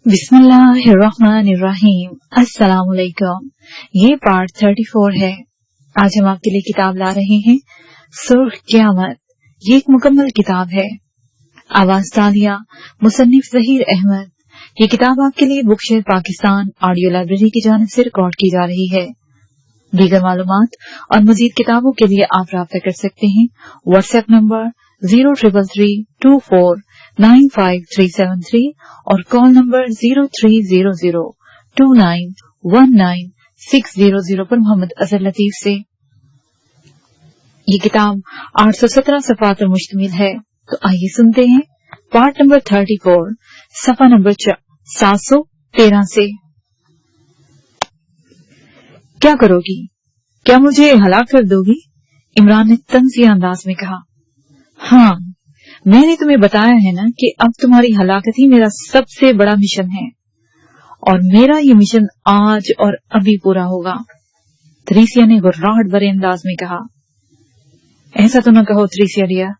बिस्मिल्लाहिर्रहमानिर्रहीम। अस्सलाम वालेकुम। ये पार्ट 34 है। आज हम आपके लिए किताब ला रहे हैं सुर्ख क़यामत। ये एक मुकम्मल किताब है। आवाज तालिया मुसन्निफ ज़हीर अहमद। ये किताब आपके लिए बुकशेयर पाकिस्तान ऑडियो लाइब्रेरी की जानिब से रिकॉर्ड की जा रही है। दीगर मालूमात और मजीद किताबों के लिए आप राब्ता कर सकते हैं व्हाट्सएप नंबर 0333495373 और कॉल नंबर 0300291960 पर मोहम्मद अजहर लतीफ से। ये किताब 817 सफ़हात पर मुश्तमिल है। तो आइए सुनते हैं पार्ट नंबर 34 सफ़ा नंबर 713 से। क्या करोगी? क्या मुझे हलाक कर दोगी? इमरान ने तंज़िया अंदाज में कहा। हाँ, मैंने तुम्हें बताया है ना कि अब तुम्हारी हलाकत ही मेरा सबसे बड़ा मिशन है और मेरा ये मिशन आज और अभी पूरा होगा। थ्रीसिया ने गुर्राहट भरे अंदाज में कहा। ऐसा तो न कहो थ्रीसिया डियर,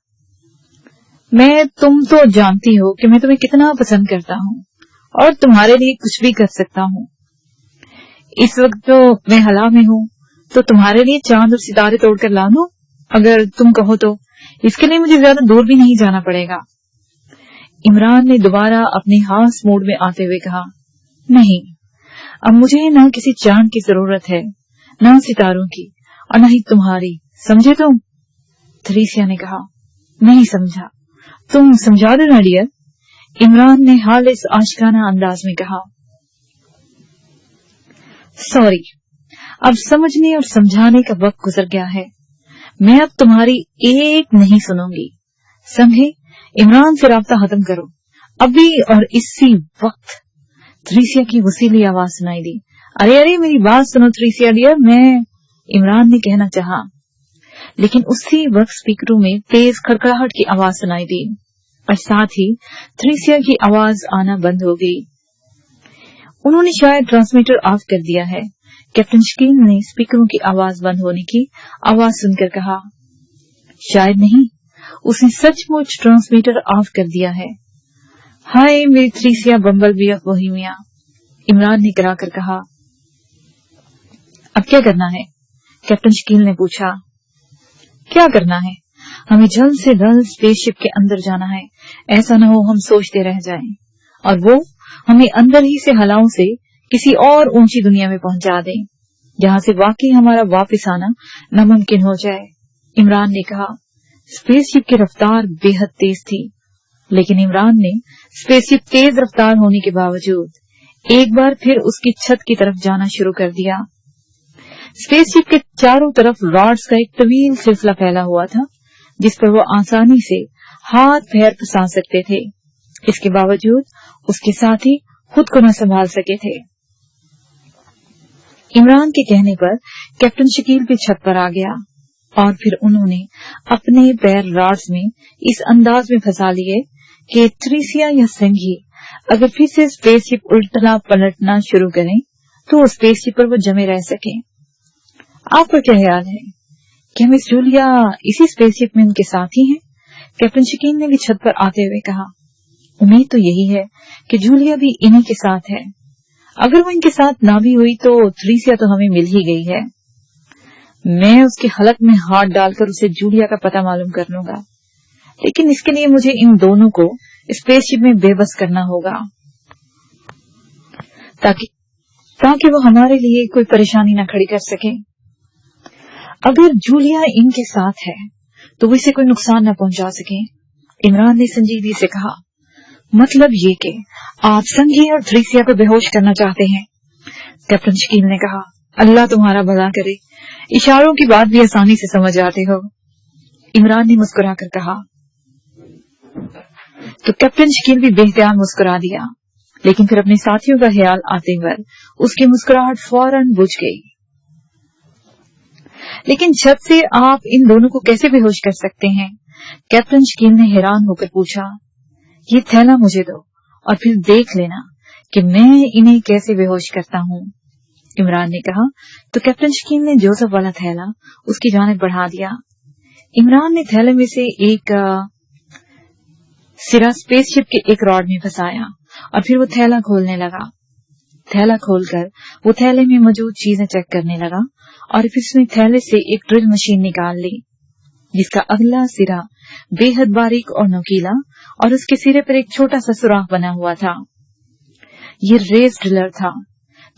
तुम तो जानती हो कि मैं तुम्हें कितना पसंद करता हूँ और तुम्हारे लिए कुछ भी कर सकता हूँ। इस वक्त तो मैं हला में हूँ, तो तुम्हारे लिए चांद और सितारे तोड़कर ला दूं अगर तुम कहो तो। इसके लिए मुझे ज्यादा दूर भी नहीं जाना पड़ेगा। इमरान ने दोबारा अपने हास मूड में आते हुए कहा। नहीं, अब मुझे न किसी चांद की जरूरत है, न सितारों की, और न ही तुम्हारी। समझे तुम? थ्रीसिया ने कहा। नहीं समझा। तुम समझा दो ना डियर, इमरान ने हालिस आशिकाना अंदाज में कहा। सॉरी, अब समझने और समझाने का वक्त गुजर गया है। मैं अब तुम्हारी एक नहीं सुनूंगी, समझे? इमरान से राब्ता खत्म करो अभी और इसी वक्त। थ्रीसिया की वसीली आवाज सुनाई दी। अरे अरे मेरी बात सुनो थ्रीसिया डियर, इमरान ने कहना चाहा, लेकिन उसी वक्त स्पीकरों में तेज खड़खड़ाहट की आवाज सुनाई दी और साथ ही थ्रीसिया की आवाज आना बंद हो गई। उन्होंने शायद ट्रांसमीटर ऑफ कर दिया है। कैप्टन शकील ने स्पीकरों की आवाज बंद होने की आवाज सुनकर कहा। शायद नहीं, उसने सचमुच ट्रांसमीटर ऑफ कर दिया है। हाय मेरी थ्रीसिया bumblebee of Bohemia, Imran ने कराकर कहा। अब क्या करना है? कैप्टन शकील ने पूछा। क्या करना है? हमें जल्द से जल्द स्पेसशिप के अंदर जाना है। ऐसा न हो हम सोचते रह जाएं और वो हमें अंदर ही से हलाओं से किसी और ऊंची दुनिया में पहुंचा दें, जहां से वाकई हमारा वापस आना नामुमकिन हो जाए। इमरान ने कहा। स्पेसशिप की रफ्तार बेहद तेज थी, लेकिन इमरान ने स्पेसशिप तेज रफ्तार होने के बावजूद एक बार फिर उसकी छत की तरफ जाना शुरू कर दिया। स्पेसशिप के चारों तरफ रॉड्स का एक तवील सिलसिला फैला हुआ था, जिस पर वो आसानी से हाथ पैर फंसा सकते थे। इसके बावजूद उसके साथी खुद को न संभाल सके थे। इमरान के कहने पर कैप्टन शकील भी छत पर आ गया और फिर उन्होंने अपने पैर रॉड्स में इस अंदाज में फंसा लिए कि थ्रीसिया या संघी अगर फिर से स्पेसशिप उल्टना पलटना शुरू करें तो स्पेसशिप पर वो जमे रह सके। आपका क्या ख्याल है कि मिस जूलिया इसी स्पेसशिप में उनके साथी हैं? कैप्टन शकील ने भी छत पर आते हुए कहा। उम्मीद तो यही है कि जूलिया भी इन्हीं के साथ है। अगर वो इनके साथ ना भी हुई तो थ्रीसिया तो हमें मिल ही गई है। मैं उसके हलक में हाथ डालकर उसे जूलिया का पता मालूम कर लूंगा, लेकिन इसके लिए मुझे इन दोनों को स्पेसशिप में बेबस करना होगा ताकि वो हमारे लिए कोई परेशानी न खड़ी कर सके। अगर जूलिया इनके साथ है तो वो इसे कोई नुकसान न पहुंचा सके। इमरान ने संजीदगी से कहा। मतलब ये कि आप संघी और थ्रीसिया को बेहोश करना चाहते हैं? कैप्टन शकील ने कहा। अल्लाह तुम्हारा भला करे, इशारों की बात भी आसानी से समझ आते हो, इमरान ने मुस्कुराकर कहा। तो कैप्टन शकील भी बेख्तियार मुस्कुरा दिया, लेकिन फिर अपने साथियों का ख्याल आते हुए उसकी मुस्कुराहट फौरन बुझ गई। लेकिन छत से आप इन दोनों को कैसे बेहोश कर सकते हैं? कैप्टन शकील ने हैरान होकर पूछा। ये थैला मुझे दो और फिर देख लेना कि मैं इन्हें कैसे बेहोश करता हूँ, इमरान ने कहा। तो कैप्टन शकील ने जोसेफ वाला थैला उसकी जानिब बढ़ा दिया। इमरान ने थैले में से एक सिरा स्पेसशिप के एक रॉड में फंसाया और फिर वो थैला खोलने लगा। थैला खोलकर वो थैले में मौजूद चीजें चेक करने लगा और फिर उसने थैले से एक ड्रिल मशीन निकाल ली, जिसका अगला सिरा बेहद बारीक और नुकीला और उसके सिरे पर एक छोटा सा सुराख बना हुआ था। ये रेस ड्रिलर था,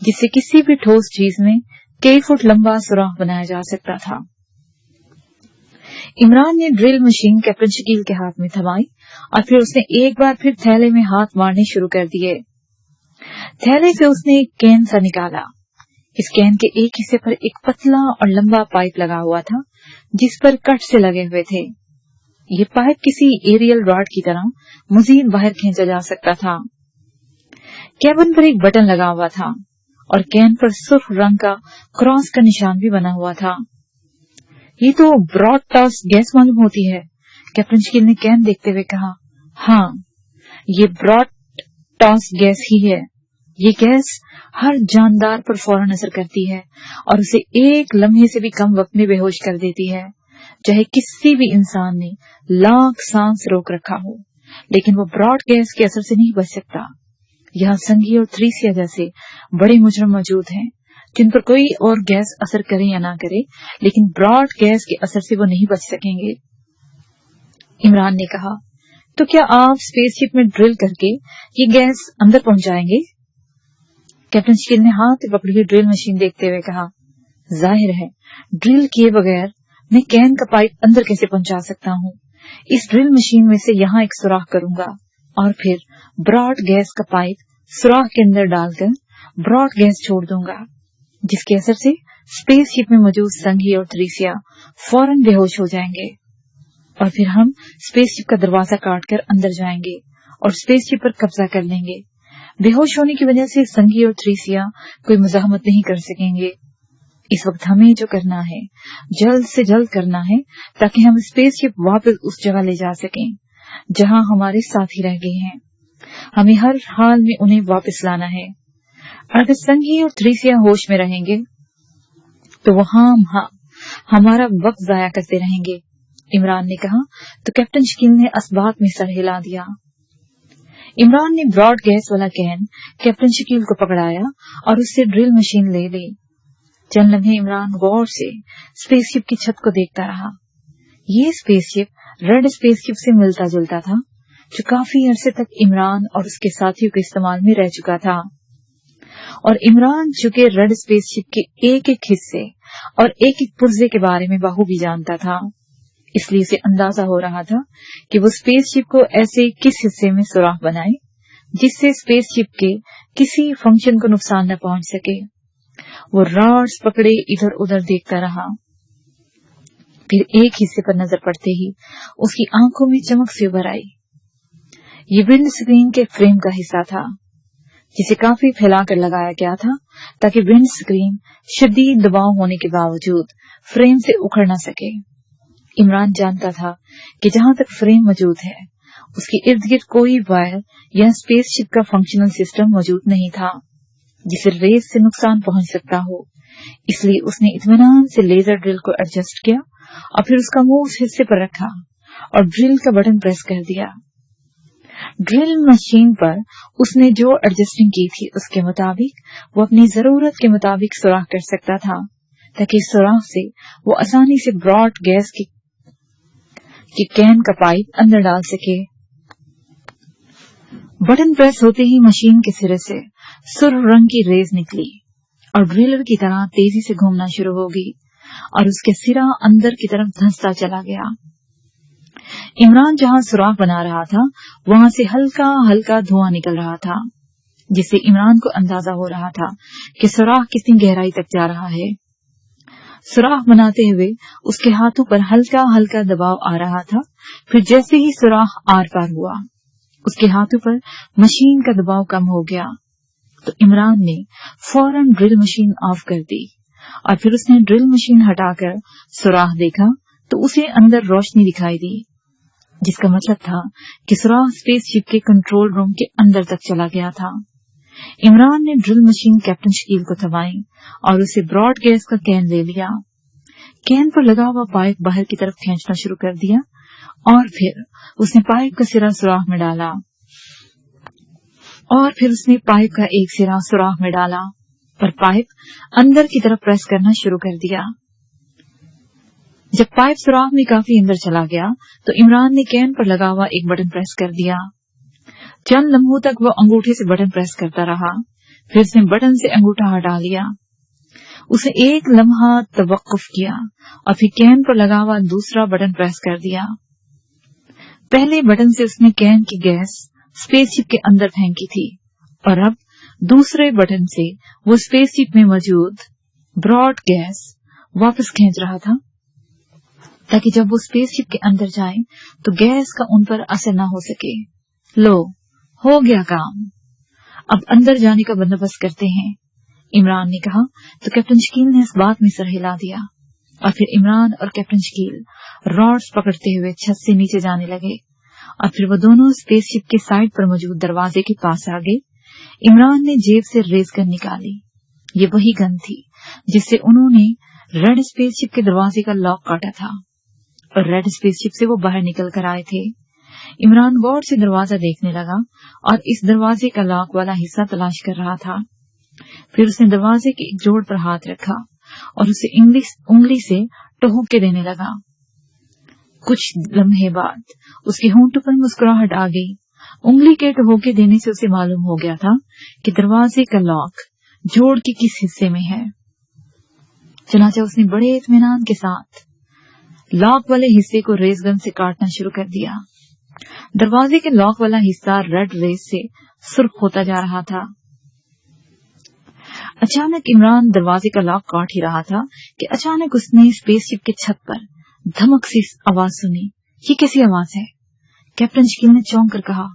जिससे किसी भी ठोस चीज में कई फुट लंबा सुराख बनाया जा सकता था। इमरान ने ड्रिल मशीन कैप्टन शकील के हाथ में थमाई और फिर उसने एक बार फिर थैले में हाथ मारने शुरू कर दिए। थैले से उसने एक कैन सा निकाला। इस कैन के एक हिस्से पर एक पतला और लंबा पाइप लगा हुआ था, जिस पर कट से लगे हुए थे। ये पाइप किसी एरियल रॉड की तरह मजीद बाहर खींचा जा सकता था। कैबिन पर एक बटन लगा हुआ था और कैन पर सुर्ख रंग का क्रॉस का निशान भी बना हुआ था। ये तो ब्रॉड टॉस गैस मालूम होती है, कैप्टन शकील ने कैन देखते हुए कहा। हाँ, ये ब्रॉड टॉस गैस ही है। ये गैस हर जानदार पर फौरन असर करती है और उसे एक लम्हे से भी कम वक्त में बेहोश कर देती है, चाहे किसी भी इंसान ने लाख सांस रोक रखा हो, लेकिन वो ब्रॉड गैस के असर से नहीं बच सकता। यहाँ संघी और थ्रीसिया जैसे बड़े मुजरम मौजूद हैं, जिन पर कोई और गैस असर करे या ना करे, लेकिन ब्रॉड गैस के असर से वो नहीं बच सकेंगे। इमरान ने कहा, तो क्या आप स्पेसशिप में ड्रिल करके ये गैस अंदर पहुंचाएंगे? कैप्टन शकील ने हाथ पकड़ी हुई ड्रिल मशीन देखते हुए कहा, जाहिर है ड्रिल किए बगैर मैं कैन का पाइप अंदर कैसे पहुंचा सकता हूँ। इस ड्रिल मशीन में से यहाँ एक सुराख करूंगा और फिर ब्रॉड गैस का पाइप सुराख के अंदर डालकर ब्रॉड गैस छोड़ दूंगा, जिसके असर से स्पेसशिप में मौजूद संघी और थ्रीसिया फौरन बेहोश हो जाएंगे और फिर हम स्पेसशिप का दरवाजा काटकर अंदर जाएंगे और स्पेसशिप पर कब्जा कर लेंगे। बेहोश होने की वजह से संघी और थ्रीसिया कोई मुजाहमत नहीं कर सकेंगे। इस वक्त हमें जो करना है जल्द से जल्द करना है, ताकि हम स्पेसशिप वापस उस जगह ले जा सकें जहां हमारे साथी रह गए हैं। हमें हर हाल में उन्हें वापस लाना है। अगर संघी और थ्रीसिया होश में रहेंगे तो वो हमारा वक्त जाया करते रहेंगे, इमरान ने कहा। तो कैप्टन शकील ने असबात में सर हिला दिया। इमरान ने ब्रॉड गैस वाला कैन कैप्टन शकील को पकड़ाया और उससे ड्रिल मशीन ले ली। चंद लम्हे इमरान गौर से स्पेसशिप की छत को देखता रहा। ये स्पेसशिप रेड स्पेसशिप से मिलता जुलता था, जो काफी अरसे तक इमरान और उसके साथियों के इस्तेमाल में रह चुका था। और इमरान चूंकि रेड स्पेसशिप के एक एक हिस्से और एक एक पुर्जे के बारे में बखूबी जानता था, इसलिए उसे अंदाजा हो रहा था कि वो स्पेसशिप को ऐसे किस हिस्से में सुराख बनाए जिससे स्पेसशिप के किसी फंक्शन को नुकसान न पहुंच सके। वो रॉड्स पकड़े इधर उधर देखता रहा। फिर एक हिस्से पर नजर पड़ते ही उसकी आंखों में चमक सी उभर आई। ये विंड स्क्रीन के फ्रेम का हिस्सा था, जिसे काफी फैलाकर लगाया गया था ताकि विंड स्क्रीन शदीद दबाव होने के बावजूद फ्रेम से उखड़ न सके। इमरान जानता था कि जहां तक फ्रेम मौजूद है, उसके इर्द गिर्द कोई वायर या स्पेसशिप का फंक्शनल सिस्टम मौजूद नहीं था जिसे रेस से नुकसान पहुंच सकता हो। इसलिए उसने इत्मीनान से लेजर ड्रिल को एडजस्ट किया और फिर उसका मुंह उस हिस्से पर रखा और ड्रिल का बटन प्रेस कर दिया। ड्रिल मशीन पर उसने जो एडजस्टिंग की थी उसके मुताबिक वो अपनी जरूरत के मुताबिक सुराख कर सकता था, ताकि सुराख से वो आसानी से ब्रॉड गैस की कैन का पाइप अंदर डाल सके। बटन प्रेस होते ही मशीन के सिरे से सुर्ख रंग की रेज निकली और ड्रिलर की तरह तेजी से घूमना शुरू हो गई और उसके सिरा अंदर की तरफ धंसता चला गया। इमरान जहां सुराख बना रहा था वहां से हल्का हल्का धुआं निकल रहा था, जिससे इमरान को अंदाजा हो रहा था कि सुराख कितनी गहराई तक जा रहा है। सुराख बनाते हुए उसके हाथों पर हल्का हल्का दबाव आ रहा था। फिर जैसे ही सुराख आर पार हुआ, उसके हाथों पर मशीन का दबाव कम हो गया, तो इमरान ने फौरन ड्रिल मशीन ऑफ कर दी और फिर उसने ड्रिल मशीन हटाकर सुराख देखा तो उसे अंदर रोशनी दिखाई दी, जिसका मतलब था कि सुराख स्पेसशिप के कंट्रोल रूम के अंदर तक चला गया था। इमरान ने ड्रिल मशीन कैप्टन शकील को थमाई और उसे ब्रॉड गैस का कैन ले लिया। कैन पर लगा हुआ पाइप बाहर की तरफ खींचना शुरू कर दिया और फिर उसने पाइप का सिरा सुराख में डाला और फिर उसने पाइप का एक सिरा सुराख में डाला और पाइप अंदर की तरफ प्रेस करना शुरू कर दिया। जब पाइप सुराख में काफी अंदर चला गया तो इमरान ने कैन पर लगा हुआ एक बटन प्रेस कर दिया। चंद लम्हों तक वो अंगूठे से बटन प्रेस करता रहा, फिर उसने बटन से अंगूठा हटा लिया। उसने एक लम्हा तवक्कुफ किया और फिर कैन पर लगा हुआ दूसरा बटन प्रेस कर दिया। पहले बटन से उसने कैन की गैस स्पेसशिप के अंदर फेंकी थी और अब दूसरे बटन से वो स्पेसशिप में मौजूद ब्रॉड गैस वापस खींच रहा था, ताकि जब वो स्पेसशिप के अंदर जाए तो गैस का उन पर असर न हो सके। लो, हो गया काम, अब अंदर जाने का बंदोबस्त करते हैं, इमरान ने कहा। तो कैप्टन शकील ने इस बात में सर हिला दिया और फिर इमरान और कैप्टन शकील रॉड्स पकड़ते हुए छत से नीचे जाने लगे और फिर वो दोनों स्पेसशिप के साइड पर मौजूद दरवाजे के पास आ गए। इमरान ने जेब से रेस गन निकाली। ये वही गन थी जिससे उन्होंने रेड स्पेसशिप के दरवाजे का लॉक काटा था और रेड स्पेसशिप से वो बाहर निकल कर आए थे। इमरान गौर से दरवाजा देखने लगा और इस दरवाजे का लॉक वाला हिस्सा तलाश कर रहा था। फिर उसने दरवाजे के एक जोड़ पर हाथ रखा और उसे उंगली से टहुके देने लगा। कुछ लम्हे बाद उसके होंठों पर मुस्कुराहट आ गई। उंगली के टहुके देने से उसे मालूम हो गया था कि दरवाजे का लॉक जोड़ के किस हिस्से में है। चनाचा उसने बड़े इत्मीनान के साथ लॉक वाले हिस्से को रेस गन से काटना शुरू कर दिया। दरवाजे के लॉक वाला हिस्सा रेड रेस से सुर्ख होता जा रहा था। अचानक इमरान दरवाजे का लॉक काट ही रहा था कि अचानक उसने स्पेसशिप के छत पर धमक सी आवाज सुनी। ये कैसी आवाज है? कैप्टन शकील ने चौंक कर कहा।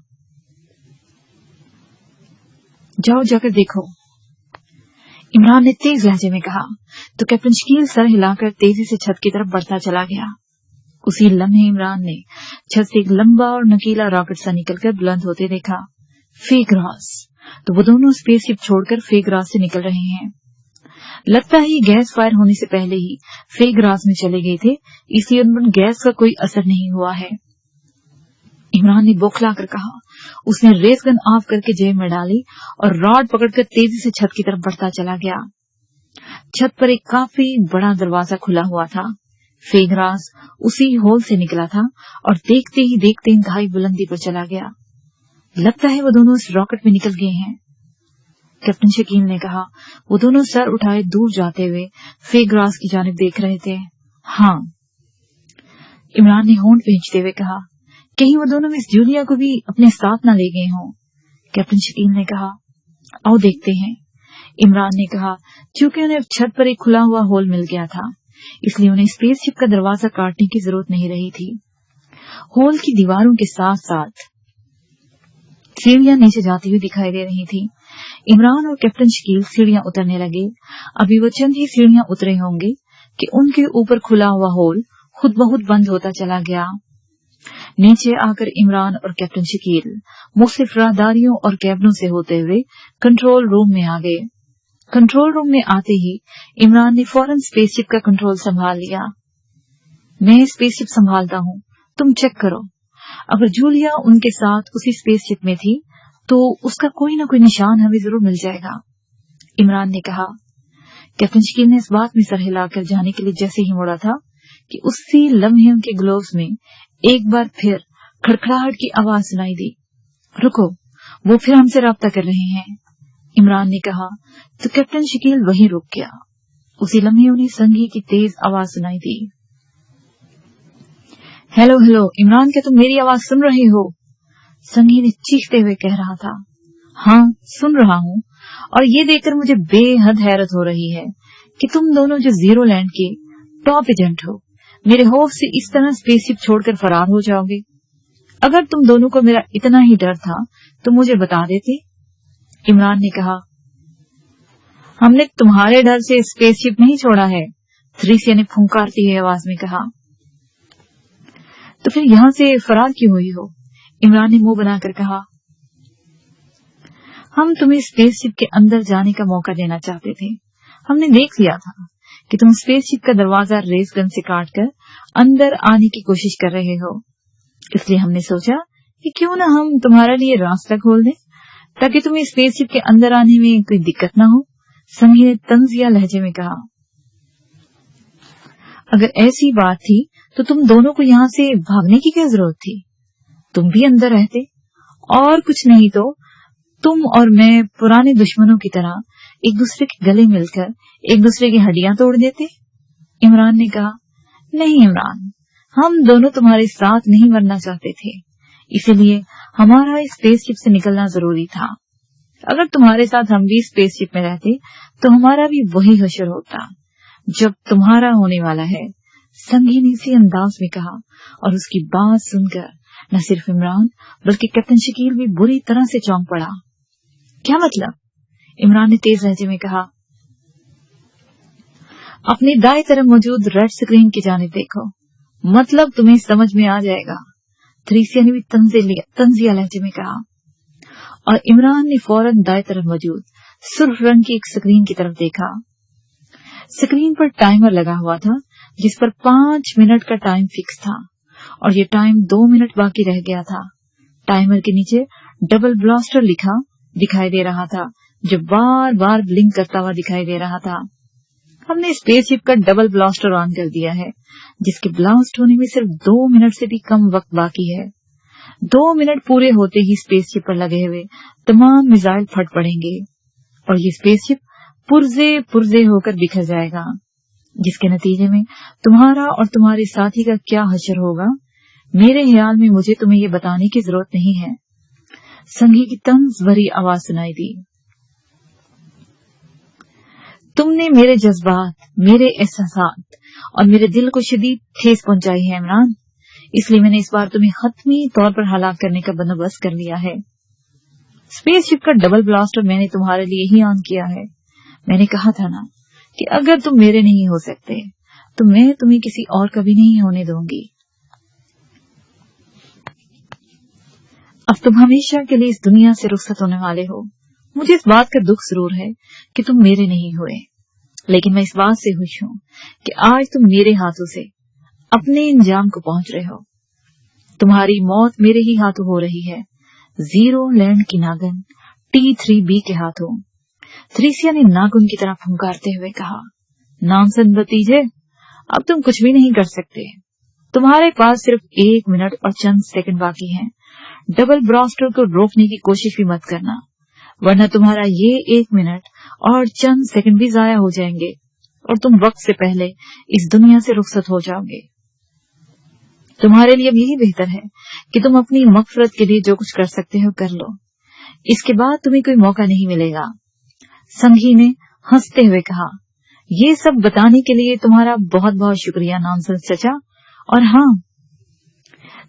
जाओ जाकर देखो, इमरान ने तेज लहजे में कहा। तो कैप्टन शकील सर हिलाकर तेजी से छत की तरफ बढ़ता चला गया। उसी लम्हे इमरान ने छत से एक लंबा और नकीला रॉकेट सा निकलकर बुलंद होते देखा। फेग्रास। तो वो दोनों स्पेसशिप छोड़कर फेग्रास से निकल रहे हैं। लगता है गैस फायर होने से पहले ही फेग्रास में चले गए थे, इसलिए उन पर गैस का कोई असर नहीं हुआ है, इमरान ने बौखला कर कहा। उसने रेस गन ऑफ करके जेब में डाली और रॉड पकड़कर तेजी से छत की तरफ बढ़ता चला गया। छत पर एक काफी बड़ा दरवाजा खुला हुआ था। फेग्रास उसी होल से निकला था और देखते ही देखते इंतहाई बुलंदी पर चला गया। लगता है वो दोनों उस रॉकेट में निकल गए हैं, कैप्टन शकील ने कहा। वो दोनों सर उठाए दूर जाते हुए फेग्रास की जानिब देख रहे थे। हाँ, इमरान ने होंठ भींचते हुए कहा। कहीं वो दोनों मिस जूलिया को भी अपने साथ न ले गए हों, कैप्टन शकील ने कहा। आओ देखते हैं, इमरान ने कहा। चूंकि उन्हें छत पर एक खुला हुआ होल मिल गया था, इसलिए उन्हें स्पेसशिप का दरवाजा काटने की जरूरत नहीं रही थी। होल की दीवारों के साथ साथ सीढ़ियां नीचे जाती हुई दिखाई दे रही थी। इमरान और कैप्टन शकील सीढ़ियां उतरने लगे। अभी वो चंद ही सीढ़ियां उतरे होंगे कि उनके ऊपर खुला हुआ होल खुद ब खुद बंद होता चला गया। नीचे आकर इमरान और कैप्टन शकील मुख्तलिफ राहदारियों और कैबिनों से होते हुए कंट्रोल रूम में आ गए। कंट्रोल रूम में आते ही इमरान ने फौरन स्पेसशिप का कंट्रोल संभाल लिया। मैं स्पेसशिप संभालता हूँ, तुम चेक करो। अगर जूलिया उनके साथ उसी स्पेसशिप में थी तो उसका कोई न कोई निशान हमें जरूर मिल जाएगा, इमरान ने कहा। कैप्टन शकील ने इस बात में सर हिलाकर जाने के लिए जैसे ही मुड़ा था कि उसी लम्हे उनके ग्लोव्स में एक बार फिर खड़खड़ाहट की आवाज सुनाई दी। रुको, वो फिर हमसे राब्ता कर रहे हैं, इमरान ने कहा। तो कैप्टन शकील वहीं रुक गया। उसी लम्हे उन्हें संगी की तेज आवाज सुनाई दी। हेलो हेलो इमरान, क्या तुम मेरी आवाज सुन रहे हो? संगी ने चीखते हुए कह रहा था। हाँ, सुन रहा हूँ, और ये देखकर मुझे बेहद हैरत हो रही है कि तुम दोनों जो जीरो लैंड के टॉप एजेंट हो, मेरे खौफ से इस तरह स्पेसशिप छोड़कर फरार हो जाओगे। अगर तुम दोनों को मेरा इतना ही डर था तो मुझे बता देते, इमरान ने कहा। हमने तुम्हारे डर से स्पेसशिप नहीं छोड़ा है, थ्रीसिया ने फुंकारती हुई आवाज में कहा। तो फिर यहां से फरार क्यों हुई हो? इमरान ने मुंह बनाकर कहा। हम तुम्हें स्पेसशिप के अंदर जाने का मौका देना चाहते थे। हमने देख लिया था कि तुम स्पेसशिप का दरवाजा रेस गन से काटकर अंदर आने की कोशिश कर रहे हो, इसलिए हमने सोचा कि क्यों न हम तुम्हारे लिए रास्ता खोल दें ताकि तुम्हें स्पेसशिप के अंदर आने में कोई दिक्कत ना हो, संघी ने तंजिया लहजे में कहा। अगर ऐसी बात थी तो तुम दोनों को यहाँ से भागने की क्या जरूरत थी? तुम भी अंदर रहते, और कुछ नहीं तो तुम और मैं पुराने दुश्मनों की तरह एक दूसरे के गले मिलकर एक दूसरे की हड्डियां तोड़ देते। इमरान ने कहा, नहीं इमरान, हम दोनों तुम्हारे साथ नहीं मरना चाहते थे, इसीलिए हमारा इस स्पेसशिप से निकलना जरूरी था। अगर तुम्हारे साथ हम भी स्पेसशिप में रहते तो हमारा भी वही हशर होता जब तुम्हारा होने वाला है, संघी ने इसी अंदाज में कहा। और उसकी बात सुनकर न सिर्फ इमरान बल्कि कैप्टन शकील भी बुरी तरह से चौंक पड़ा। क्या मतलब? इमरान ने तेज लहजे में कहा। अपनी दाएं तरफ मौजूद रेड स्क्रीन की जानिब देखो, मतलब तुम्हें समझ में आ जाएगा, थ्रीसिया ने भी तंजिया लहजे में कहा। और इमरान ने फौरन दाएं तरफ मौजूद सुर्ख रंग की एक स्क्रीन की तरफ देखा। स्क्रीन पर टाइमर लगा हुआ था जिस पर 5 मिनट का टाइम फिक्स था और ये टाइम 2 मिनट बाकी रह गया था। टाइमर के नीचे डबल ब्लास्टर लिखा दिखाई दे रहा था जो बार बार ब्लिंक करता हुआ दिखाई दे रहा था। हमने स्पेसशिप का डबल ब्लास्टर ऑन कर दिया है जिसके ब्लास्ट होने में सिर्फ 2 मिनट से भी कम वक्त बाकी है। 2 मिनट पूरे होते ही स्पेसशिप पर लगे हुए तमाम मिसाइल फट पड़ेंगे और ये स्पेसशिप पुर्जे पुर्जे होकर बिखर जाएगा, जिसके नतीजे में तुम्हारा और तुम्हारे साथी का क्या हशर होगा, मेरे ख्याल में मुझे तुम्हें ये बताने की जरूरत नहीं है। संघी की तंज भरी आवाज सुनाई दी। तुमने मेरे जज्बात, मेरे एहसासात और मेरे दिल को शदीद ठेस पहुंचाई है इमरान, इसलिए मैंने इस बार तुम्हें हतमी तौर पर हलाक करने का बंदोबस्त कर लिया है। स्पेसशिप का डबल ब्लास्टर मैंने तुम्हारे लिए ही ऑन किया है। मैंने कहा था ना कि अगर तुम मेरे नहीं हो सकते तो मैं तुम्हें किसी और का भी नहीं होने दूंगी। अब तुम हमेशा के लिए इस दुनिया से रुखसत होने वाले हो। मुझे इस बात का दुख जरूर है कि तुम मेरे नहीं हुए, लेकिन मैं इस बात से खुश हूं कि आज तुम मेरे हाथों से अपने अंजाम को पहुंच रहे हो। तुम्हारी मौत मेरे ही हाथों हो रही है, जीरो लैंड की नागन T3B के हाथों। थ्रीसिया ने नागुन की तरफ फुंकारते हुए कहा, नामसन भतीजे, अब तुम कुछ भी नहीं कर सकते। तुम्हारे पास सिर्फ 1 मिनट और चंद सेकंड बाकी हैं। डबल ब्लास्टर को रोकने की कोशिश भी मत करना, वरना तुम्हारा ये 1 मिनट और चंद सेकंड भी जाया हो जाएंगे और तुम वक्त से पहले इस दुनिया से रुखसत हो जाओगे। तुम्हारे लिए अब यही बेहतर है कि तुम अपनी मगफरत के लिए जो कुछ कर सकते हो कर लो, इसके बाद तुम्हें कोई मौका नहीं मिलेगा। संघी ने हंसते हुए कहा, ये सब बताने के लिए तुम्हारा बहुत बहुत शुक्रिया नॉनसेंस चचा। और हाँ,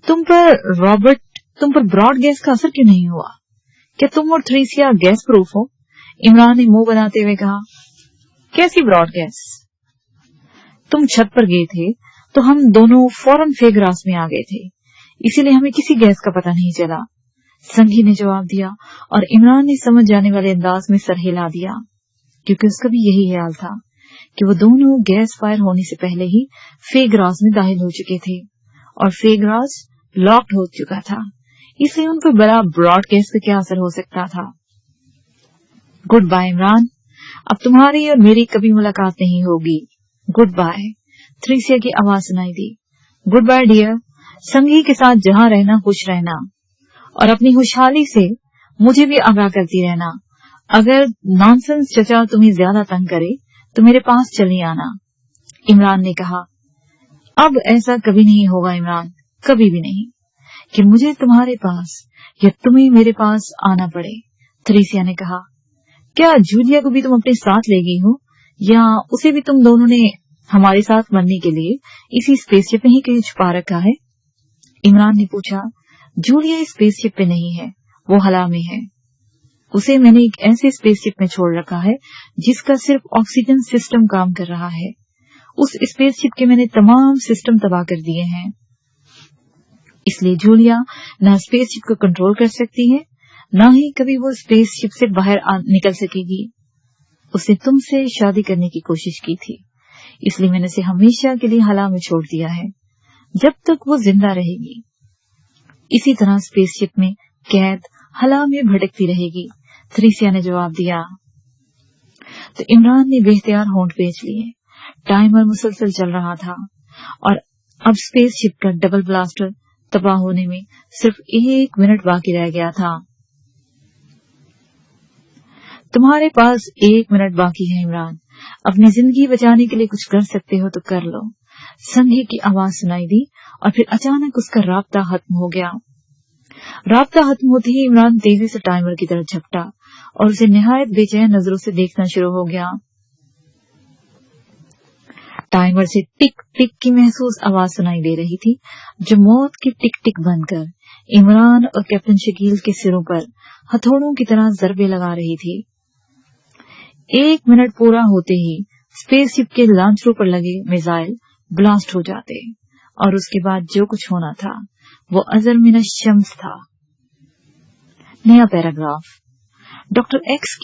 तुम पर ब्रॉड गैस का असर क्यों नहीं हुआ? क्या तुम और थ्रीसिया गैस प्रूफ हो? इमरान ने मुंह बनाते हुए कहा, कैसी ब्रॉड गैस? तुम छत पर गए थे तो हम दोनों फौरन फेगरास में आ गए थे, इसीलिए हमें किसी गैस का पता नहीं चला, संघी ने जवाब दिया। और इमरान ने समझ जाने वाले अंदाज में सर हिला दिया, क्योंकि उसका भी यही ख्याल था कि वो दोनों गैस फायर होने से पहले ही फेगरास में दाखिल हो चुके थे और फेगरास लॉक्ड हो चुका था, इसलिए उन पर बड़ा ब्रॉड गैस का क्या असर हो सकता था। गुड बाय इमरान, अब तुम्हारी और मेरी कभी मुलाकात नहीं होगी। Good bye. थ्रीसिया की आवाज सुनाई दी। गुड बाय डियर, संघी के साथ जहां रहना खुश रहना और अपनी खुशहाली से मुझे भी आगाह करती रहना। अगर नॉनसेंस चचा तुम्हें ज्यादा तंग करे तो मेरे पास चली आना। इमरान ने कहा, अब ऐसा कभी नहीं होगा इमरान, कभी भी नहीं, कि मुझे तुम्हारे पास या तुम्हें मेरे पास आना पड़े। थ्रीसिया ने कहा, क्या जूलिया को भी तुम अपने साथ ले गई हो या उसे भी तुम दोनों ने हमारे साथ मरने के लिए इसी स्पेसशिप में ही कहीं छुपा रखा है? इमरान ने पूछा। जूलिया इस स्पेसशिप पे नहीं है, वो हला में है। उसे मैंने एक ऐसे स्पेसशिप में छोड़ रखा है जिसका सिर्फ ऑक्सीजन सिस्टम काम कर रहा है। उस स्पेसशिप के मैंने तमाम सिस्टम तबाह कर दिए हैं, इसलिए जूलिया न स्पेसशिप को कंट्रोल कर सकती है, न ही कभी वो स्पेसशिप से बाहर निकल सकेगी। उसने तुमसे शादी करने की कोशिश की थी, इसलिए मैंने उसे हमेशा के लिए हला में छोड़ दिया है जब तक वो जिंदा रहेगी। इसी तरह स्पेसशिप में कैद हला में भटकती रहेगी, थ्रीसिया ने जवाब दिया। तो इमरान ने बेख्तियार होंठ बेच लिए। टाइमर मुसलसल चल रहा था और अब स्पेसशिप का डबल ब्लास्टर तबाह होने में सिर्फ 1 मिनट बाकी रह गया था। तुम्हारे पास 1 मिनट बाकी है इमरान, अपनी जिंदगी बचाने के लिए कुछ कर सकते हो तो कर लो। संघे की आवाज सुनाई दी और फिर अचानक उसका राब्ता खत्म हो गया। राब्ता खत्म होते ही इमरान तेजी से टाइमर की तरफ झपटा और उसे निहायत बेचैन नजरों से देखना शुरू हो गया। टाइमर से टिक टिक की महसूस आवाज सुनाई दे रही थी, जो मौत की टिक टिक बनकर इमरान और कैप्टन शकील के सिरों पर हथौड़ों की तरह जरबे लगा रही थी। 1 मिनट पूरा होते ही स्पेसशिप के लॉन्चरों पर लगे मिसाइल ब्लास्ट हो जाते और उसके बाद जो कुछ होना था वो अज़र मिन अश-शम्स था। नया पैराग्राफ। डॉक्टर एक्स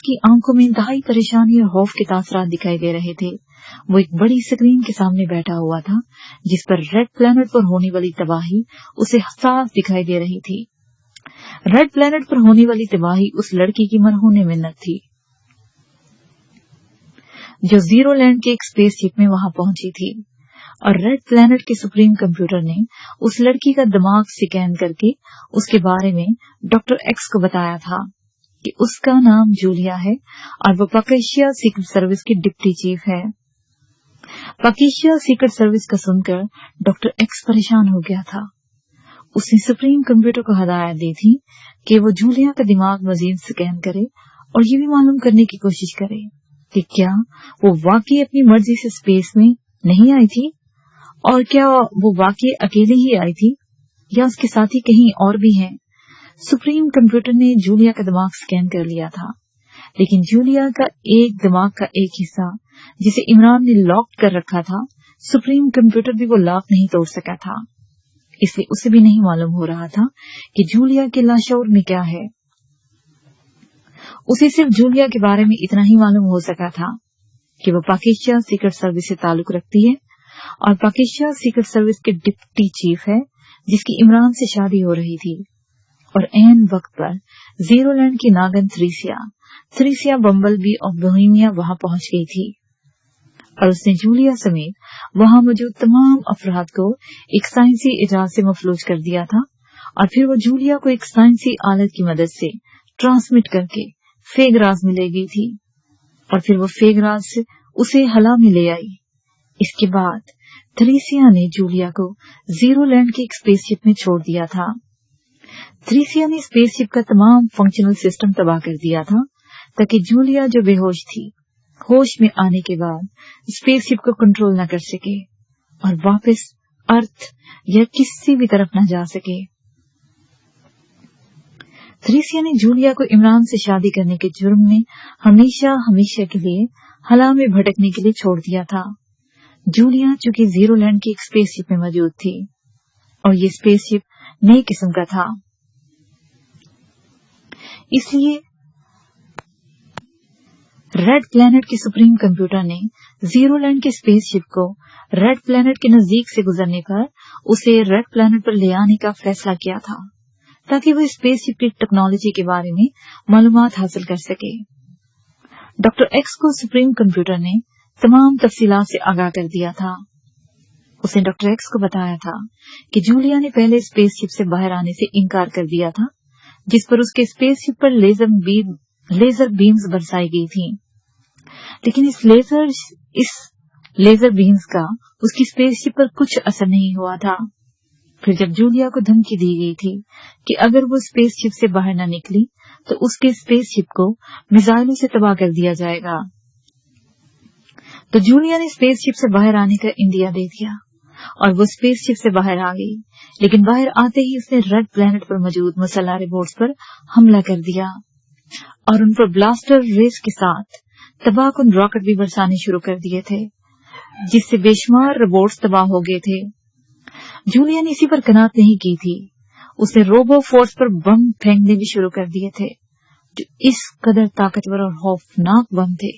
की आंखों में इंतहाई परेशानी और खौफ के तासरात दिखाई दे रहे थे। वो एक बड़ी स्क्रीन के सामने बैठा हुआ था जिस पर रेड प्लैनेट पर होने वाली तबाही उसे साफ दिखाई दे रही थी। रेड प्लैनेट पर होने वाली तबाही उस लड़की की मरहूने मिन्नत थी जो जीरो लैंड के एक स्पेसशिप में वहां पहुंची थी, और रेड प्लैनेट के सुप्रीम कंप्यूटर ने उस लड़की का दिमाग स्कैन करके उसके बारे में डॉक्टर एक्स को बताया था कि उसका नाम जूलिया है और वो पाकिस्तान सीक्रेट सर्विस की डिप्टी चीफ है। पाकिस्तान सीक्रेट सर्विस का सुनकर डॉक्टर एक्स परेशान हो गया था। उसने सुप्रीम कंप्यूटर को हदायत दी थी कि वो जूलिया का दिमाग मजीद स्कैन करे और ये भी मालूम करने की कोशिश करे कि क्या वो वाकई अपनी मर्जी से स्पेस में नहीं आई थी और क्या वो वाकई अकेले ही आई थी या उसके साथी कहीं और भी हैं। सुप्रीम कंप्यूटर ने जूलिया का दिमाग स्कैन कर लिया था, लेकिन जूलिया का दिमाग का एक हिस्सा जिसे इमरान ने लॉक कर रखा था, सुप्रीम कंप्यूटर भी वो लॉक नहीं तोड़ सका था। इसलिए उसे भी नहीं मालूम हो रहा था कि जूलिया के लाशऊर में क्या है। उसे सिर्फ जूलिया के बारे में इतना ही मालूम हो सका था कि वो पाकिस्तान सीक्रेट सर्विस से ताल्लुक रखती है और पाकिस्तान सीक्रेट सर्विस के डिप्टी चीफ है जिसकी इमरान से शादी हो रही थी। और ऐन वक्त पर जीरो लैंड की नागन थ्रीसिया बम्बलबी और बोहेमिया वहां पहुंच गई थी और उसने जूलिया समेत वहां मौजूद तमाम अफराद को एक साइंसी इजाज से मफलूज कर दिया था और फिर वो जूलिया को एक साइंसी आलत की मदद से ट्रांसमिट करके फेगराज में ले गई थी और फिर वो फेगराज से उसे हला में ले आई। इसके बाद थ्रीसिया ने जूलिया को जीरो लैंड के एक स्पेसशिप में छोड़ दिया था। थ्रीसिया ने स्पेसशिप का तमाम फंक्शनल सिस्टम तबाह कर दिया था ताकि जूलिया जो बेहोश थी होश में आने के बाद स्पेसशिप को कंट्रोल न कर सके और वापस अर्थ या किसी भी तरफ न जा सके। थ्रीसिया ने जूलिया को इमरान से शादी करने के जुर्म में हमेशा के लिए हला में भटकने के लिए छोड़ दिया था। जूलिया चूंकि जीरो लैंड की एक स्पेसशिप में मौजूद थी और ये स्पेसशिप नई किस्म का था, इसलिए रेड प्लैनेट के सुप्रीम कंप्यूटर ने जीरो लैंड के स्पेसशिप को रेड प्लैनेट के नजदीक से गुजरने पर उसे रेड प्लैनेट पर ले आने का फैसला किया था ताकि वो स्पेसशिप की टेक्नोलॉजी के बारे में मालूमात हासिल कर सके। डॉक्टर एक्स को सुप्रीम कंप्यूटर ने तमाम तफसीलात से आगाह कर दिया था। उसने डॉक्टर एक्स को बताया था कि जूलिया ने पहले स्पेसशिप से बाहर आने से इनकार कर दिया था, जिस पर उसके स्पेसशिप पर लेजर बीम्स बरसाई गई थी, लेकिन इस लेजर बीम्स का उसकी स्पेसशिप पर कुछ असर नहीं हुआ था। फिर जब जूलिया को धमकी दी गई थी कि अगर वो स्पेसशिप से बाहर न निकली तो उसके स्पेसशिप को मिसाइलों से तबाह कर दिया जाएगा, तो जूलिया ने स्पेसशिप से बाहर आने का इंदिया दे दिया और वो स्पेसशिप से बाहर आ गई। लेकिन बाहर आते ही उसने रेड प्लैनेट पर मौजूद मसल्ला रोबोट्स पर हमला कर दिया और उन पर ब्लास्टर रेस के साथ तबाहकुन रॉकेट भी बरसाने शुरू कर दिए थे, जिससे बेशुमार रोबोट्स तबाह हो गए थे। जूलिया ने इसी पर कनात नहीं की थी, उसने रोबो फोर्स पर बम फेंकने भी शुरू कर दिए थे, जो इस कदर ताकतवर और खौफनाक बम थे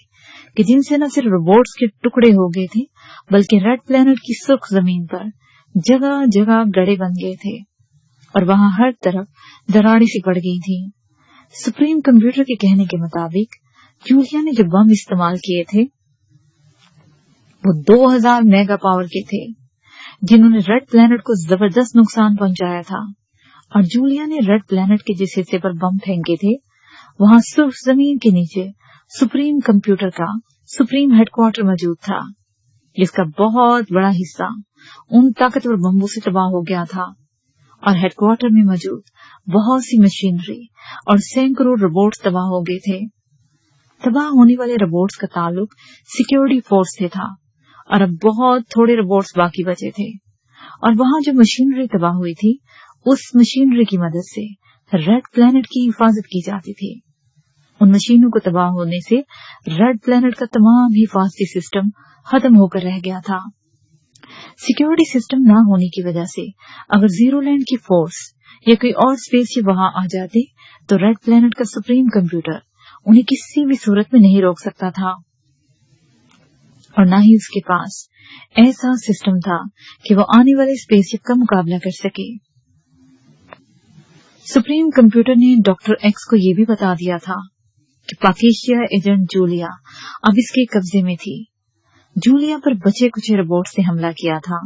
कि जिनसे न सिर्फ रोबोट्स के टुकड़े हो गए थे बल्कि रेड प्लैनेट की सुर्ख जमीन पर जगह जगह गड्ढे बन गए थे और वहां हर तरफ दरारें सी पड़ गई थी। सुप्रीम कंप्यूटर के कहने के मुताबिक जूलिया ने जो बम इस्तेमाल किए थे वो 2000 मेगा पावर के थे, जिन्होंने रेड प्लैनेट को जबरदस्त नुकसान पहुंचाया था। और जूलिया ने रेड प्लैनेट के जिस हिस्से पर बम फेंके थे वहां सिर्फ जमीन के नीचे सुप्रीम कंप्यूटर का सुप्रीम हेडक्वार्टर मौजूद था, जिसका बहुत बड़ा हिस्सा उन ताकतवर बम्बों से तबाह हो गया था। और हेडक्वार्टर में मौजूद बहुत सी मशीनरी और सैकड़ों रोबोट्स तबाह हो गए थे। तबाह होने वाले रोबोट्स का ताल्लुक सिक्योरिटी फोर्स से था और अब बहुत थोड़े रोबोट्स बाकी बचे थे। और वहां जो मशीनरी तबाह हुई थी उस मशीनरी की मदद से रेड प्लैनेट की हिफाजत की जाती थी। उन मशीनों को तबाह होने से रेड प्लैनेट का तमाम हिफाजती सिस्टम खत्म होकर रह गया था। सिक्योरिटी सिस्टम न होने की वजह से अगर जीरो लैंड की फोर्स या कोई और स्पेसशिप वहां आ जाते तो रेड प्लैनेट का सुप्रीम कंप्यूटर उन्हें किसी भी सूरत में नहीं रोक सकता था। और न ही उसके पास ऐसा सिस्टम था कि वो आने वाले स्पेसशिप का मुकाबला कर सके। सुप्रीम कंप्यूटर ने डॉक्टर एक्स को यह भी बता दिया था कि पाकेशिया एजेंट जूलिया अब इसके कब्जे में थी। जूलिया पर बचे कुछ रोबोट से हमला किया था।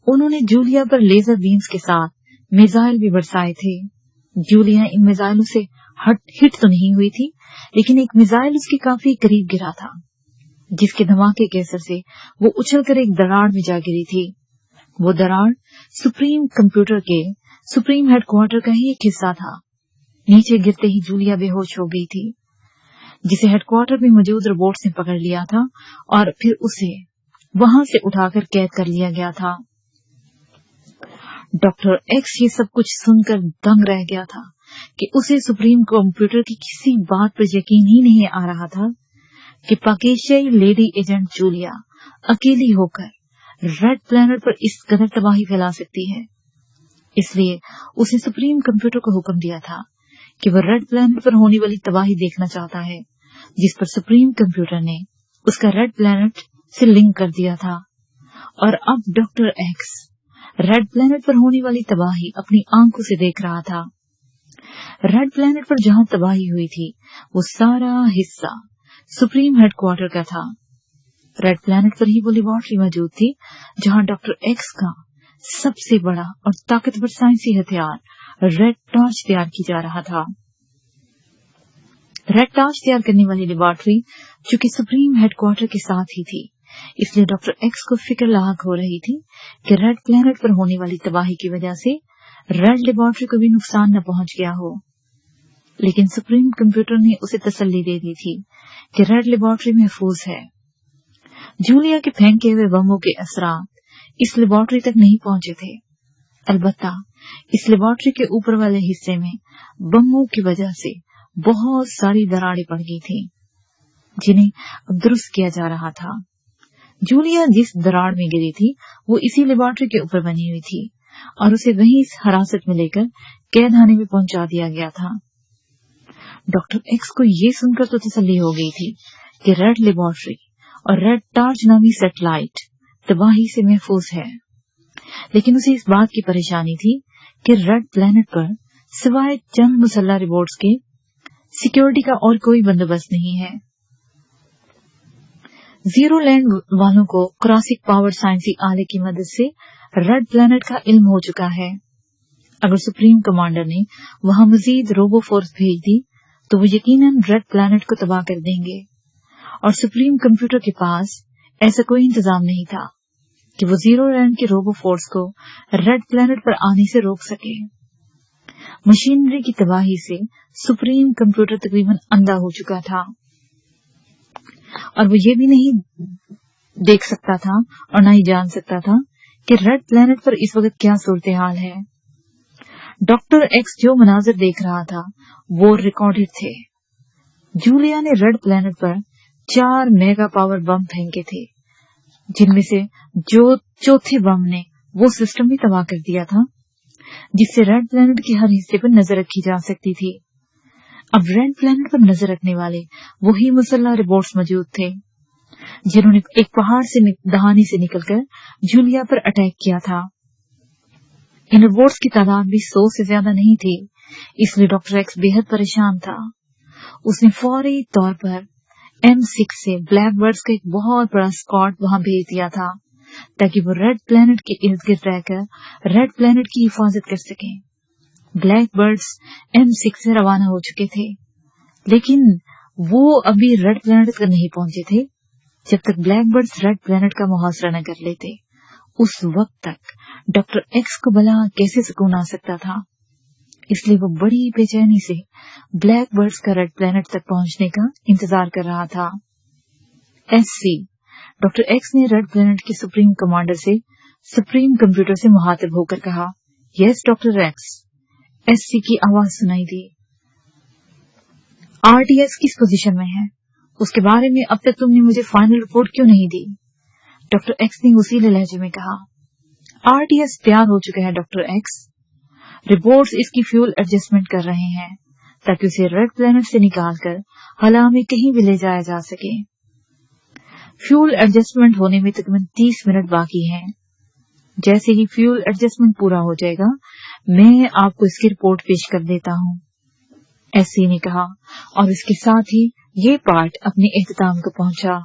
उन्होंने जूलिया पर लेजर बीम्स के साथ मिसाइल भी बरसाए थे। जूलिया इन मिसाइलों से हिट तो नहीं हुई थी, लेकिन एक मिसाइल उसके काफी करीब गिरा था, जिसके धमाके के असर से वो उछलकर एक दरार में जा गिरी थी। वो दरार सुप्रीम कंप्यूटर के सुप्रीम हेडक्वार्टर का ही एक हिस्सा था। नीचे गिरते ही जूलिया बेहोश हो गई थी, जिसे हेडक्वार्टर में मौजूद रोबोट्स ने पकड़ लिया था और फिर उसे वहां से उठाकर कैद कर लिया गया था। डॉक्टर एक्स ये सब कुछ सुनकर दंग रह गया था कि उसे सुप्रीम कंप्यूटर की किसी बात पर यकीन ही नहीं आ रहा था कि पाकेशियाई लेडी एजेंट जूलिया अकेली होकर रेड प्लैनेट पर इस कदर तबाही फैला सकती है। इसलिए उसने सुप्रीम कंप्यूटर को हुक्म दिया था कि वह रेड प्लैनेट पर होने वाली तबाही देखना चाहता है, जिस पर सुप्रीम कंप्यूटर ने उसका रेड प्लैनेट से लिंक कर दिया था। और अब डॉक्टर एक्स रेड प्लैनेट पर होने वाली तबाही अपनी आंखों से देख रहा था। रेड प्लैनेट पर जहां तबाही हुई थी वो सारा हिस्सा सुप्रीम हेडक्वार्टर का था। रेड प्लैनेट पर ही वो लेबोरेटरी मौजूद थी जहां डॉक्टर एक्स का सबसे बड़ा और ताकतवर साइंसी हथियार रेड टॉर्च तैयार की जा रहा था। रेड टॉर्च तैयार करने वाली लेबोरेटरी चूंकि सुप्रीम हेडक्वार्टर के साथ ही थी, इसलिए डॉक्टर एक्स को फिक्र लाक हो रही थी कि रेड प्लैनेट पर होने वाली तबाही की वजह से रेड लेबोरेटरी को भी नुकसान न पहुंच गया हो। लेकिन सुप्रीम कंप्यूटर ने उसे तसल्ली दे दी थी कि रेड लेबोरेटरी महफूज है। जूलिया के फेंके हुए बमों के असरात इस लेबोरेटरी तक नहीं पहुंचे थे। अलबत्ता इस लेबोरेटरी के ऊपर वाले हिस्से में बमों की वजह से बहुत सारी दरारें पड़ गई थी, जिन्हें अब दुरुस्त किया जा रहा था। जूलिया जिस दरार में गिरी थी वो इसी लेबोरेटरी के ऊपर बनी हुई थी और उसे वहीं हिरासत में लेकर कैदखाने में पहुंचा दिया गया था। डॉक्टर एक्स को ये सुनकर तो तसल्ली हो गई थी कि रेड लेबोरेटरी और रेड टॉर्च नामी सैटेलाइट तबाही से महफूज है, लेकिन उसे इस बात की परेशानी थी कि रेड प्लैनेट पर सिवाय चंद मुसल्लह रोबोट्स के सिक्योरिटी का और कोई बंदोबस्त नहीं है। जीरो लैंड वालों को क्रॉसिक पावर साइंसी आले की मदद से रेड प्लैनेट का इल्म हो चुका है। अगर सुप्रीम कमांडर ने वहां मजीद रोबो फोर्स भेज दी तो वो यकीनन रेड प्लैनेट को तबाह कर देंगे। और सुप्रीम कंप्यूटर के पास ऐसा कोई इंतजाम नहीं था कि वो जीरो लैंड के रोबो फोर्स को रेड प्लैनेट पर आने से रोक सके। मशीनरी की तबाही से सुप्रीम कंप्यूटर तकरीबन अंधा हो चुका था और वो ये भी नहीं देख सकता था और न ही जान सकता था कि रेड प्लैनेट पर इस वक्त क्या सूरत हाल है। डॉक्टर एक्स जो मनाजिर देख रहा था वो रिकॉर्डेड थे। जूलिया ने रेड प्लैनेट पर 4 मेगा पावर बम फेंके थे, जिनमें से जो चौथे बम ने वो सिस्टम भी तबाह कर दिया था जिससे रेड प्लैनेट के हर हिस्से पर नजर रखी जा सकती थी। अब रेड प्लैनेट पर नजर रखने वाले वही मुसल्लह रोबोट्स मौजूद थे जिन्होंने एक पहाड़ से दहाने से निकलकर जूलिया पर अटैक किया था। इन रिपोर्ट्स की तादाद भी 100 से ज्यादा नहीं थी, इसलिए डॉक्टर एक्स बेहद परेशान था। उसने फौरी तौर पर M6 से ब्लैक बर्ड्स का एक बहुत बड़ा स्क्वाड वहां भेज दिया था ताकि वो रेड प्लैनेट के इर्द गिर्द रहकर रेड प्लैनेट की हिफाजत कर सकें। ब्लैक बर्ड्स M6 से रवाना हो चुके थे, लेकिन वो अभी रेड प्लैनेट तक नहीं पहुंचे थे जब तक ब्लैक बर्ड्स रेड प्लैनेट का मुहासरा न कर लेते। उस वक्त तक डॉक्टर एक्स को भला कैसे सुकून आ सकता था, इसलिए वो बड़ी बेचैनी से ब्लैक बर्ड्स का रेड प्लैनेट तक पहुंचने का इंतजार कर रहा था। SC डॉक्टर एक्स ने रेड प्लैनेट के सुप्रीम कमांडर से सुप्रीम कंप्यूटर से मुखातिब होकर कहा, यस डॉक्टर एक्स। SC की आवाज सुनाई दी, RTS किस पोजीशन में है, उसके बारे में अब तक तुमने मुझे फाइनल रिपोर्ट क्यों नहीं दी? डॉक्टर एक्स ने उसीले लहजे में कहा, RTS तैयार हो चुका है डॉक्टर एक्स। रिपोर्ट्स इसकी फ्यूल एडजस्टमेंट कर रहे हैं ताकि उसे रेड प्लैनेट से निकालकर हवा में कहीं भी ले जाया जा सके। फ्यूल एडजस्टमेंट होने में तकरीबन 30 मिनट बाकी हैं। जैसे ही फ्यूल एडजस्टमेंट पूरा हो जाएगा, मैं आपको इसकी रिपोर्ट पेश कर देता हूँ, SC ने कहा, और इसके साथ ही ये पार्ट अपने इख्तिताम को पहुंचा।